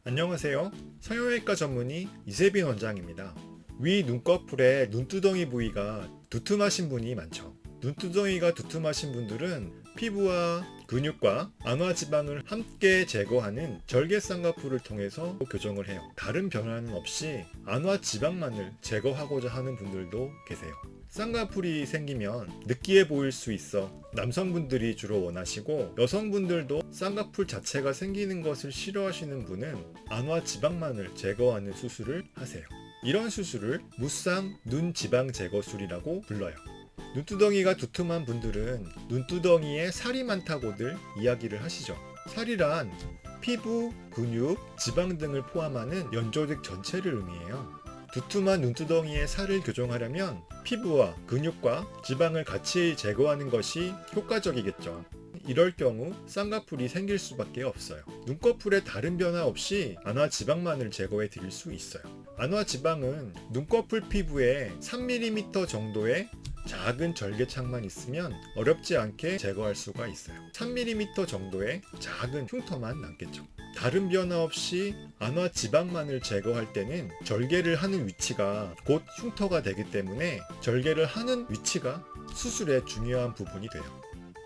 안녕하세요. 성형외과 전문의 이세빈 원장입니다. 위 눈꺼풀의 눈두덩이 부위가 두툼하신 분이 많죠. 눈두덩이가 두툼하신 분들은 피부와 근육과 안화지방을 함께 제거하는 절개 쌍꺼풀을 통해서 교정을 해요. 다른 변화는 없이 안화지방만을 제거하고자 하는 분들도 계세요. 쌍꺼풀이 생기면 느끼해 보일 수 있어 남성분들이 주로 원하시고, 여성분들도 쌍꺼풀 자체가 생기는 것을 싫어하시는 분은 안화지방만을 제거하는 수술을 하세요. 이런 수술을 무쌍 눈지방 제거술이라고 불러요. 눈두덩이가 두툼한 분들은 눈두덩이에 살이 많다고들 이야기를 하시죠. 살이란 피부, 근육, 지방 등을 포함하는 연조직 전체를 의미해요. 두툼한 눈두덩이의 살을 교정하려면 피부와 근육과 지방을 같이 제거하는 것이 효과적이겠죠. 이럴 경우 쌍꺼풀이 생길 수밖에 없어요. 눈꺼풀에 다른 변화 없이 안화지방만을 제거해 드릴 수 있어요. 안화지방은 눈꺼풀 피부에 3mm 정도의 작은 절개창만 있으면 어렵지 않게 제거할 수가 있어요. 3mm 정도의 작은 흉터만 남겠죠. 다른 변화 없이 안화지방만을 제거할 때는 절개를 하는 위치가 곧 흉터가 되기 때문에 절개를 하는 위치가 수술의 중요한 부분이 돼요.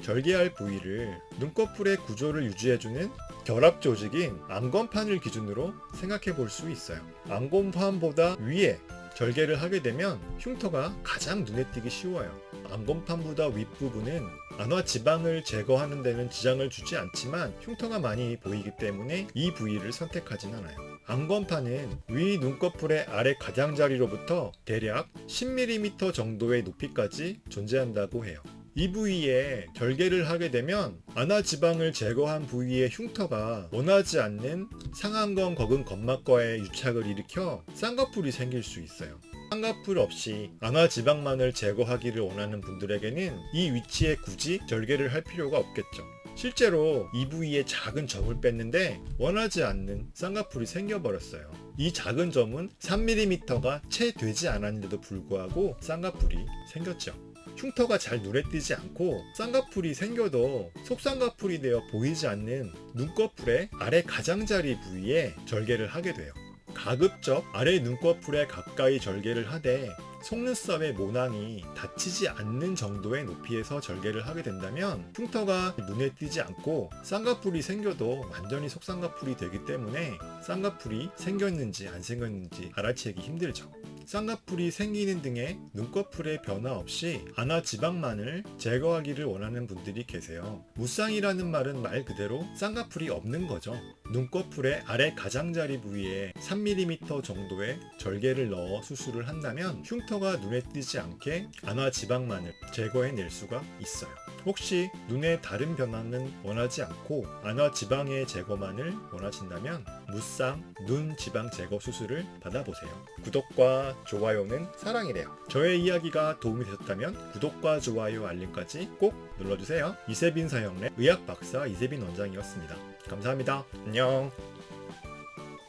절개할 부위를 눈꺼풀의 구조를 유지해주는 결합 조직인 안검판을 기준으로 생각해 볼 수 있어요. 안검판보다 위에 절개를 하게 되면 흉터가 가장 눈에 띄기 쉬워요. 안검판보다 윗부분은 안화지방을 제거하는 데는 지장을 주지 않지만 흉터가 많이 보이기 때문에 이 부위를 선택하진 않아요. 안검판은 위 눈꺼풀의 아래 가장자리로부터 대략 10mm 정도의 높이까지 존재한다고 해요. 이 부위에 절개를 하게 되면 안화지방을 제거한 부위의 흉터가 원하지 않는 상안검 거근 점막과의 유착을 일으켜 쌍꺼풀이 생길 수 있어요. 쌍꺼풀 없이 안화지방만을 제거하기를 원하는 분들에게는 이 위치에 굳이 절개를 할 필요가 없겠죠. 실제로 이 부위에 작은 점을 뺐는데 원하지 않는 쌍꺼풀이 생겨버렸어요. 이 작은 점은 3mm가 채 되지 않았는데도 불구하고 쌍꺼풀이 생겼죠. 흉터가 잘 눈에 띄지 않고 쌍꺼풀이 생겨도 속쌍꺼풀이 되어 보이지 않는 눈꺼풀의 아래 가장자리 부위에 절개를 하게 돼요. 가급적 아래 눈꺼풀에 가까이 절개를 하되 속눈썹의 모낭이 닫히지 않는 정도의 높이에서 절개를 하게 된다면 흉터가 눈에 띄지 않고 쌍꺼풀이 생겨도 완전히 속쌍꺼풀이 되기 때문에 쌍꺼풀이 생겼는지 안 생겼는지 알아채기 힘들죠. 쌍꺼풀이 생기는 등의 눈꺼풀의 변화 없이 안화지방만을 제거하기를 원하는 분들이 계세요. 무쌍이라는 말은 말 그대로 쌍꺼풀이 없는 거죠. 눈꺼풀의 아래 가장자리 부위에 3mm 정도의 절개를 넣어 수술을 한다면 흉터가 눈에 띄지 않게 안화지방만을 제거해낼 수가 있어요. 혹시 눈에 다른 변화는 원하지 않고 안화지방의 제거만을 원하신다면 무쌍 눈지방 제거 수술을 받아보세요. 구독과 좋아요는 사랑이래요. 저의 이야기가 도움이 되셨다면 구독과 좋아요 알림까지 꼭 눌러주세요. 이세빈 성형외 의학박사 이세빈 원장이었습니다. 감사합니다. 안녕.